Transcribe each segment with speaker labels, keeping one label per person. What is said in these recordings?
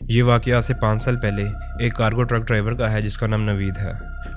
Speaker 1: ये वाक़या आज से 5 साल पहले एक कार्गो ट्रक ड्राइवर का है जिसका नाम नवीद है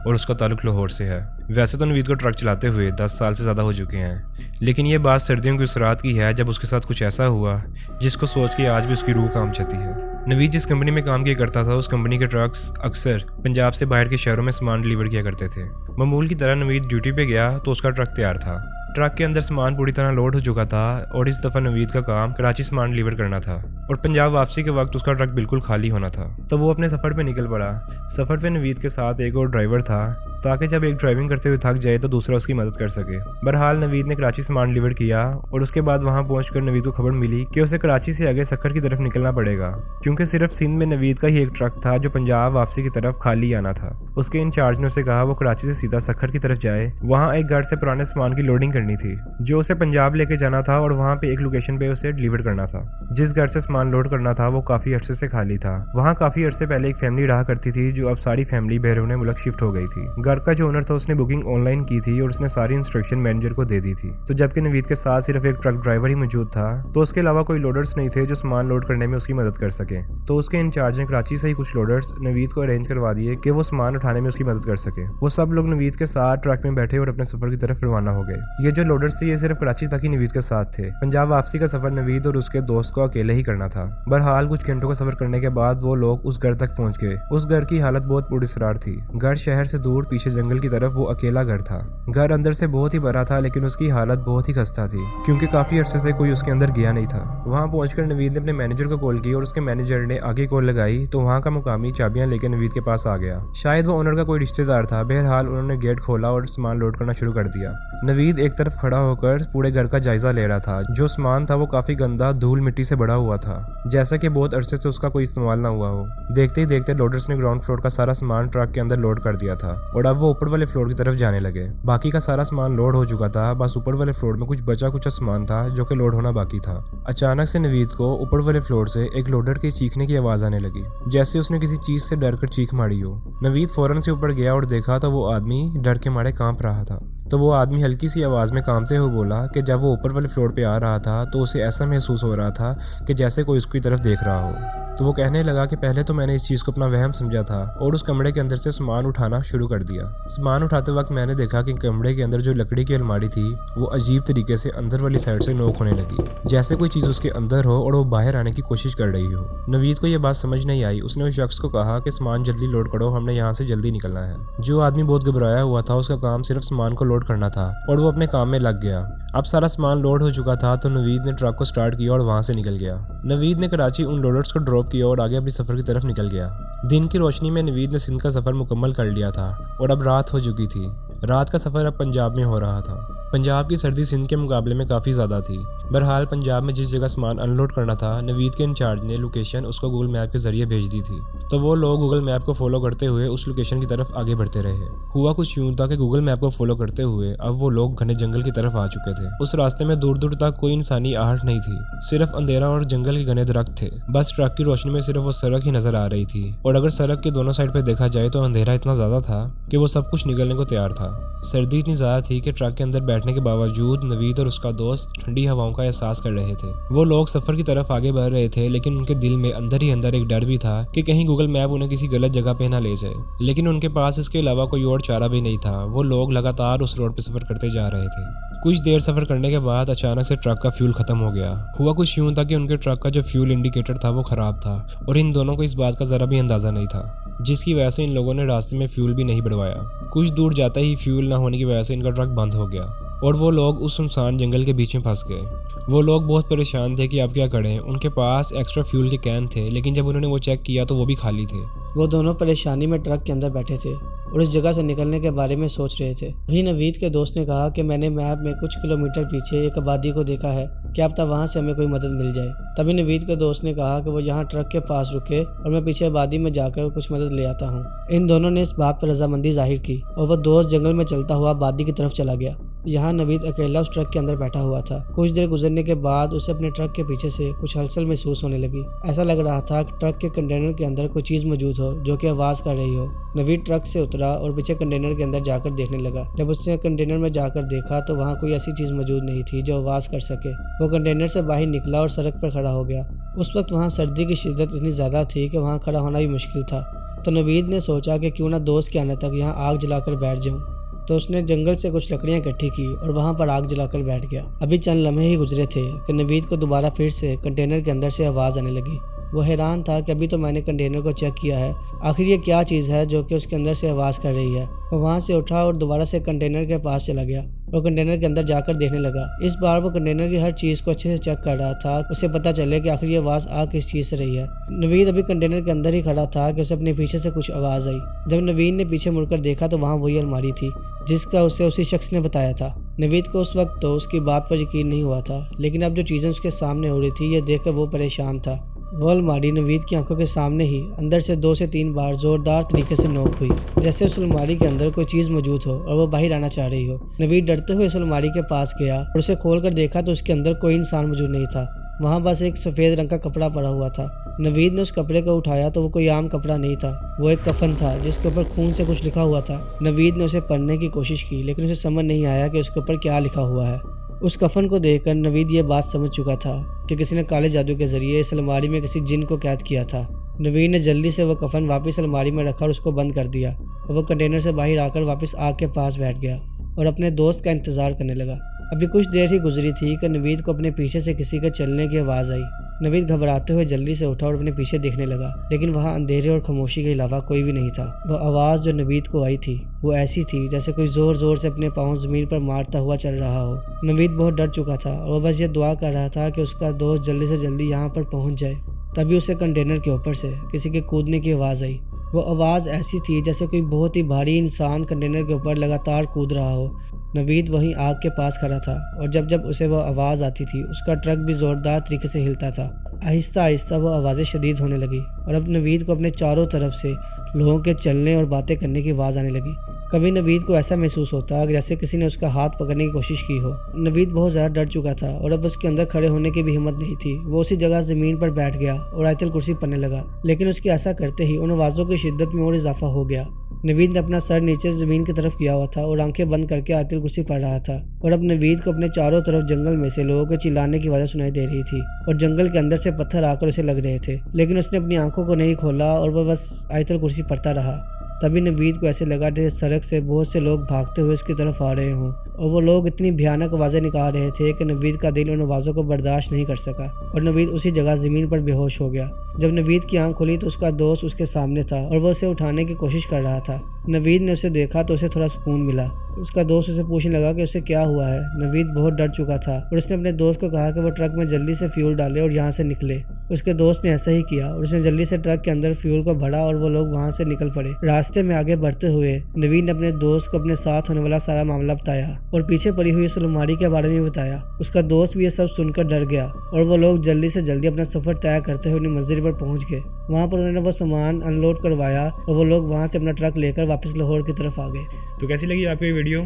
Speaker 1: और उसका ताल्लुक लाहौर से है। वैसे तो नवीद को ट्रक चलाते हुए 10 साल से ज़्यादा हो चुके हैं, लेकिन ये बात सर्दियों की उस रात की है जब उसके साथ कुछ ऐसा हुआ जिसको सोच के आज भी उसकी रूह कांप जाती है। नवीद जिस कंपनी में काम किया करता था, उस कंपनी के ट्रक्स अक्सर पंजाब से बाहर के शहरों में सामान डिलीवर किया करते थे। मामूल की तरह नवीद ड्यूटी पे गया तो उसका ट्रक तैयार था। ट्रक के अंदर सामान पूरी तरह लोड हो चुका था और इस दफ़ा नवीद का काम कराची सामान डिलीवर करना था और पंजाब वापसी के वक्त उसका ट्रक बिल्कुल खाली होना था। तो वो अपने सफ़र पे निकल पड़ा। सफ़र पे नवीद के साथ एक और ड्राइवर था ताकि जब एक ड्राइविंग करते हुए थक जाए तो दूसरा उसकी मदद कर सके। बहरहाल नवीद ने कराची सामान डिलीवर किया और उसके बाद वहां पहुंचकर नवीद को खबर मिली कि उसे कराची से आगे सक्खर की तरफ निकलना पड़ेगा, क्योंकि सिर्फ सिंध में नवीद का ही एक ट्रक था जो पंजाब वापसी की तरफ खाली आना था। उसके इंचार्ज ने उसे कहा वो कराची से सीधा सक्खर की तरफ जाए। वहाँ एक घर से पुराने सामान की लोडिंग करनी थी जो उसे पंजाब लेके जाना था और वहाँ पे एक लोकेशन पे उसे डिलीवर करना था। जिस घर से सामान लोड करना था वो काफी अरसे से खाली था। वहाँ काफी अरसे पहले एक फैमिली रहा करती थी जो अब सारी फैमिली बैरून मुल्क शिफ्ट हो गई थी। घर का जो ओनर था उसने बुकिंग ऑनलाइन की थी और उसने सारी इंस्ट्रक्शन मैनेजर को दे दी थी। तो जबकि नवीद के साथ सिर्फ एक ट्रक ड्राइवर ही मौजूद था तो उसके अलावा कोई लोडर्स नहीं थे जो सामान लोड करने में उसकी मदद कर सके। तो उसके इंचार्ज ने कराची से ही कुछ लोडर्स नवीद को अरेंज करवा दिए कि वो सामान उठाने में उसकी मदद कर सके। वो सब लोग नवीद के साथ ट्रक में बैठे और अपने सफर की तरफ रवाना हो गए। ये जो लोडर्स थे ये सिर्फ कराची तक ही नवीद के साथ थे। पंजाब वापसी का सफर नवीद और उसके दोस्त को अकेले ही करना था। बहरहाल कुछ घंटों का सफर करने के बाद वो लोग उस घर तक पहुंच गए। उस घर की हालत बहुत पुरअसरार थी। घर शहर से दूर पीछे जंगल की तरफ वो अकेला घर था। घर अंदर से बहुत ही बड़ा था लेकिन उसकी हालत बहुत ही खस्ता थी क्योंकि काफी अरसे से कोई उसके अंदर गया नहीं था। वहां पहुंचकर नवीद ने अपने मैनेजर को कॉल की और उसके मैनेजर ने आगे कॉल लगाई तो वहां का मुकामी चाबियां लेकर नवीद के पास आ गया। शायद वो ओनर का कोई रिश्तेदार था। बहरहाल उन्होंने गेट खोला और सामान लोड करना शुरू कर दिया। नवीद एक तरफ खड़ा होकर पूरे घर का जायजा ले रहा था। जो सामान था वो काफी गंदा धूल मिट्टी से भरा हुआ था, जैसा कि बहुत अरसे से उसका कोई इस्तेमाल ना हुआ हो। देखते ही देखते लोडर्स ने ग्राउंड फ्लोर का सारा सामान ट्रक के अंदर लोड कर दिया था और अब वो ऊपर वाले फ्लोर की तरफ जाने लगे। बाकी का सारा सामान लोड हो चुका था, बस ऊपर वाले फ्लोर में कुछ बचा कुछ सामान था जो कि लोड होना बाकी था। अचानक से नवीद को ऊपर वाले फ्लोर से एक लोडर के चीखने की आवाज आने लगी, जैसे उसने किसी चीज से डर कर चीख मारी हो। नवीद फौरन से ऊपर गया और देखा तो वो आदमी डर के मारे कांप रहा था। तो वो आदमी हल्की सी आवाज में कांपते हुए बोला कि जब वो ऊपर वाले फ्लोर पे आ रहा था तो उसे ऐसा महसूस हो रहा था कि जैसे कोई उसकी तरफ देख रहा हो। तो वो कहने लगा कि पहले तो मैंने इस चीज़ को अपना वहम समझा था और उस कमरे के अंदर से सामान उठाना शुरू कर दिया। सामान उठाते वक्त मैंने देखा कि कमरे के अंदर जो लकड़ी की अलमारी थी वो अजीब तरीके से अंदर वाली साइड से नोक होने लगी, जैसे कोई चीज़ उसके अंदर हो और वो बाहर आने की कोशिश कर रही हो। नवीद को ये बात समझ नहीं आई। उसने उस शख्स को कहा कि सामान जल्दी लोड करो, हमने यहाँ से जल्दी निकलना है। जो आदमी बहुत घबराया हुआ था उसका काम सिर्फ सामान को लोड करना था और वो अपने काम में लग गया। अब सारा सामान लोड हो चुका था तो नवीद ने ट्रक को स्टार्ट किया और वहां से निकल गया। नवीद ने कराची उन लोडर्स को ड्रॉप किया और आगे अपने सफर की तरफ निकल गया। दिन की रोशनी में नवीद ने सिंध का सफर मुकम्मल कर लिया था और अब रात हो चुकी थी। रात का सफर अब पंजाब में हो रहा था। पंजाब की सर्दी सिंध के मुकाबले में काफ़ी ज़्यादा थी। बहरहाल पंजाब में जिस जगह सामान अनलोड करना था, नवीद के इंचार्ज ने लोकेशन उसको गूगल मैप के जरिए भेज दी थी। तो वो लोग गूगल मैप को फॉलो करते हुए उस लोकेशन की तरफ आगे बढ़ते रहे। हुआ कुछ यूं था कि गूगल मैप को फॉलो करते हुए अब वो लोग घने जंगल की तरफ आ चुके थे। उस रास्ते में दूर दूर तक कोई इंसानी आहट नहीं थी, सिर्फ अंधेरा और जंगल के घने दरख्त थे। बस ट्रक की रोशनी में सिर्फ वो सड़क ही नजर आ रही थी और अगर सड़क के दोनों साइड पे देखा जाए तो अंधेरा इतना ज्यादा था कि वो सब कुछ निकलने को तैयार था। सर्दी इतनी ज्यादा थी कि ट्रक के अंदर बैठने के बावजूद नवीद और उसका दोस्त ठंडी हवाओं का एहसास कर रहे थे। वो लोग सफर की तरफ आगे बढ़ रहे थे लेकिन उनके दिल में अंदर ही अंदर एक डर भी था कि कहीं गूगल मैप उन्हें किसी गलत जगह पे ना ले जाए। लेकिन उनके पास इसके अलावा कोई और चारा भी नहीं था। वो लोग लगातार उस रोड पे सफर करते जा रहे थे। कुछ देर सफर करने के बाद अचानक से ट्रक का फ्यूल खत्म हो गया। हुआ कुछ यूं था कि उनके ट्रक का जो फ्यूल इंडिकेटर था वो खराब था और इन दोनों को इस बात का जरा भी अंदाजा नहीं था, जिसकी वजह से इन लोगों ने रास्ते में फ्यूल भी नहीं बढ़वाया। कुछ दूर जाते ही फ्यूल ना होने की वजह से इनका ट्रक बंद हो गया और वो लोग उस सुनसान जंगल के बीच में फंस गए। वो लोग बहुत परेशान थे कि अब क्या करें। उनके पास एक्स्ट्रा फ्यूल के कैन थे लेकिन जब उन्होंने वो चेक किया तो वो भी खाली थे।
Speaker 2: वो दोनों परेशानी में ट्रक के अंदर बैठे थे और इस जगह से निकलने के बारे में सोच रहे थे। वहीं नवीद के दोस्त ने कहा कि मैंने मैप में कुछ किलोमीटर पीछे एक आबादी को देखा है, क्या पता वहाँ से हमें कोई मदद मिल जाए। तभी नवीद के दोस्त ने कहा कि वो यहाँ ट्रक के पास रुके और मैं पीछे आबादी में जाकर कुछ मदद ले आता हूँ। इन दोनों ने इस बात पर रजामंदी जाहिर की और वो दोस्त जंगल में चलता हुआ आबादी की तरफ चला गया। यहाँ नवीद अकेला उस ट्रक के अंदर बैठा हुआ था। कुछ देर गुजरने के बाद उसे अपने ट्रक के पीछे से कुछ हलचल महसूस होने लगी। ऐसा लग रहा था कि ट्रक के कंटेनर के अंदर कोई चीज मौजूद हो जो कि आवाज कर रही हो। नवीद ट्रक से उतरा और पीछे कंटेनर के अंदर जाकर देखने लगा। जब उसने कंटेनर में जाकर देखा तो वहाँ कोई ऐसी चीज मौजूद नहीं थी जो आवाज कर सके। वो कंटेनर से बाहर निकला और सड़क पर खड़ा हो गया। उस वक्त वहाँ सर्दी की शिद्दत इतनी ज्यादा थी कि वहाँ खड़ा होना भी मुश्किल था। तो नवीद ने सोचा कि क्यों ना दोस्त के आने तक यहाँ आग जलाकर बैठ जाऊं। तो उसने जंगल से कुछ लकड़ियां इकट्ठी की और वहां पर आग जलाकर बैठ गया। अभी चंद लम्हे ही गुजरे थे कि नवीद को दोबारा फिर से कंटेनर के अंदर से आवाज़ आने लगी। वो हैरान था कि अभी तो मैंने कंटेनर को चेक किया है, आखिर ये क्या चीज़ है जो कि उसके अंदर से आवाज़ कर रही है। वो वहाँ से उठा और दोबारा से कंटेनर के पास चला गया। वो कंटेनर के अंदर जाकर देखने लगा। इस बार वो कंटेनर की हर चीज़ को अच्छे से चेक कर रहा था, उसे पता चले कि आखिर ये आवाज़ आ किस चीज़ से रही है। नवीद अभी कंटेनर के अंदर ही खड़ा था कि उसे अपने पीछे से कुछ आवाज़ आई। जब नवीद ने पीछे मुड़कर देखा तो वहाँ वही अलमारी थी जिसका उसे उसी शख्स ने बताया था। नवीद को उस वक्त तो उसकी बात पर यकीन नहीं हुआ था, लेकिन अब जो चीज़ें उसके सामने हो रही थी ये देखकर वो परेशान था। वो अलमारी नवीद की आंखों के सामने ही अंदर से 2 से 3 बार जोरदार तरीके से नोक हुई, जैसे उस अलमारी के अंदर कोई चीज़ मौजूद हो और वो बाहर आना चाह रही हो। नवीद डरते हुए उस अलमारी के पास गया और उसे खोलकर देखा तो उसके अंदर कोई इंसान मौजूद नहीं था। वहाँ बस एक सफ़ेद रंग का कपड़ा पड़ा हुआ था। नवीद ने उस कपड़े को उठाया तो वो कोई आम कपड़ा नहीं था, वो एक कफन था जिसके ऊपर खून से कुछ लिखा हुआ था। नवीद ने उसे पढ़ने की कोशिश की लेकिन उसे समझ नहीं आया कि उसके ऊपर क्या लिखा हुआ है। उस कफन को देखकर नवीद ये बात समझ चुका था कि किसी ने काले जादू के जरिए इस अलमारी में किसी जिन को कैद किया था। नवीद ने जल्दी से वो कफन वापस अलमारी में रखा और उसको बंद कर दिया और वो कंटेनर से बाहर आकर वापस आग के पास बैठ गया और अपने दोस्त का इंतज़ार करने लगा। अभी कुछ देर ही गुजरी थी कि नवीद को अपने पीछे से किसी के चलने की आवाज़ आई। नवीद घबराते हुए जल्दी से उठा और अपने पीछे देखने लगा, लेकिन वहाँ अंधेरे और खामोशी के अलावा कोई भी नहीं था। वह आवाज़ जो नवीद को आई थी वो ऐसी थी जैसे कोई ज़ोर ज़ोर से अपने पाँव ज़मीन पर मारता हुआ चल रहा हो। नवीद बहुत डर चुका था और वह बस ये दुआ कर रहा था कि उसका दोस्त जल्दी से जल्दी यहाँ पर पहुँच जाए। तभी उसे कंटेनर के ऊपर से किसी के कूदने की आवाज़ आई। वो आवाज़ ऐसी थी जैसे कोई बहुत ही भारी इंसान कंटेनर के ऊपर लगातार कूद रहा हो। नवीद वहीं आग के पास खड़ा था और जब जब उसे वह आवाज़ आती थी उसका ट्रक भी ज़ोरदार तरीके से हिलता था। आहिस्ता आहिस्ता वो आवाज़ें शदीद होने लगी और अब नवीद को अपने चारों तरफ से लोगों के चलने और बातें करने की आवाज़ आने लगी। कभी नवीद को ऐसा महसूस होता जैसे किसी ने उसका हाथ पकड़ने की कोशिश की हो। नवीद बहुत ज़्यादा डर चुका था और अब उसके अंदर खड़े होने की भी हिम्मत नहीं थी। वो उसी जगह ज़मीन पर बैठ गया और आयतल कुर्सी पढ़ने लगा, लेकिन उसके ऐसा करते ही उन आवाज़ों की शिद्दत में और इजाफा हो गया। नवीद ने अपना सर नीचे ज़मीन की तरफ किया हुआ था और आंखें बंद करके आयतल कुर्सी पढ़ रहा था और अब नवीद को अपने चारों तरफ जंगल में से लोगों के चिल्लाने की आवाज़ सुनाई दे रही थी और जंगल के अंदर से पत्थर आकर उसे लग रहे थे, लेकिन उसने अपनी आंखों को नहीं खोला और वह बस आयतल कुर्सी पढ़ता रहा। तभी नवीद को ऐसे लगा जैसे सड़क से बहुत से लोग भागते हुए उसकी तरफ आ रहे हों और वो लोग इतनी भयानक आवाज़ें निकाल रहे थे कि नवीद का दिल उन आवाज़ों को बर्दाश्त नहीं कर सका और नवीद उसी जगह ज़मीन पर बेहोश हो गया। जब नवीद की आंख खुली तो उसका दोस्त उसके सामने था और वो उसे उठाने की कोशिश कर रहा था। नवीद ने उसे देखा तो उसे थोड़ा सुकून मिला। उसका दोस्त उसे पूछने लगा कि उसे क्या हुआ है। नवीद बहुत डर चुका था और उसने अपने दोस्त को कहा कि वो ट्रक में जल्दी से फ्यूल डाले और यहाँ से निकले। उसके दोस्त ने ऐसा ही किया और उसने जल्दी से ट्रक के अंदर फ्यूल को भरा और वो लोग वहाँ से निकल पड़े। रास्ते में आगे बढ़ते हुए नवीद ने अपने दोस्त को अपने साथ होने वाला सारा मामला बताया और पीछे पड़ी हुई उस अलमारी के बारे में बताया। उसका दोस्त भी ये सब सुनकर डर गया और वो लोग जल्दी से जल्दी अपना सफर तय करते हुए अपनी मंजिल पर पहुंच गए। वहाँ पर उन्होंने वो सामान अनलोड करवाया और वो लोग वहाँ से अपना ट्रक लेकर वापस लाहौर की तरफ आ गए।
Speaker 1: तो कैसी लगी आपको ये वीडियो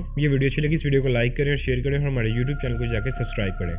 Speaker 1: अच्छी लगी इस वीडियो को लाइक करें और शेयर करें और हमारे YouTube चैनल को जाकर सब्सक्राइब करें।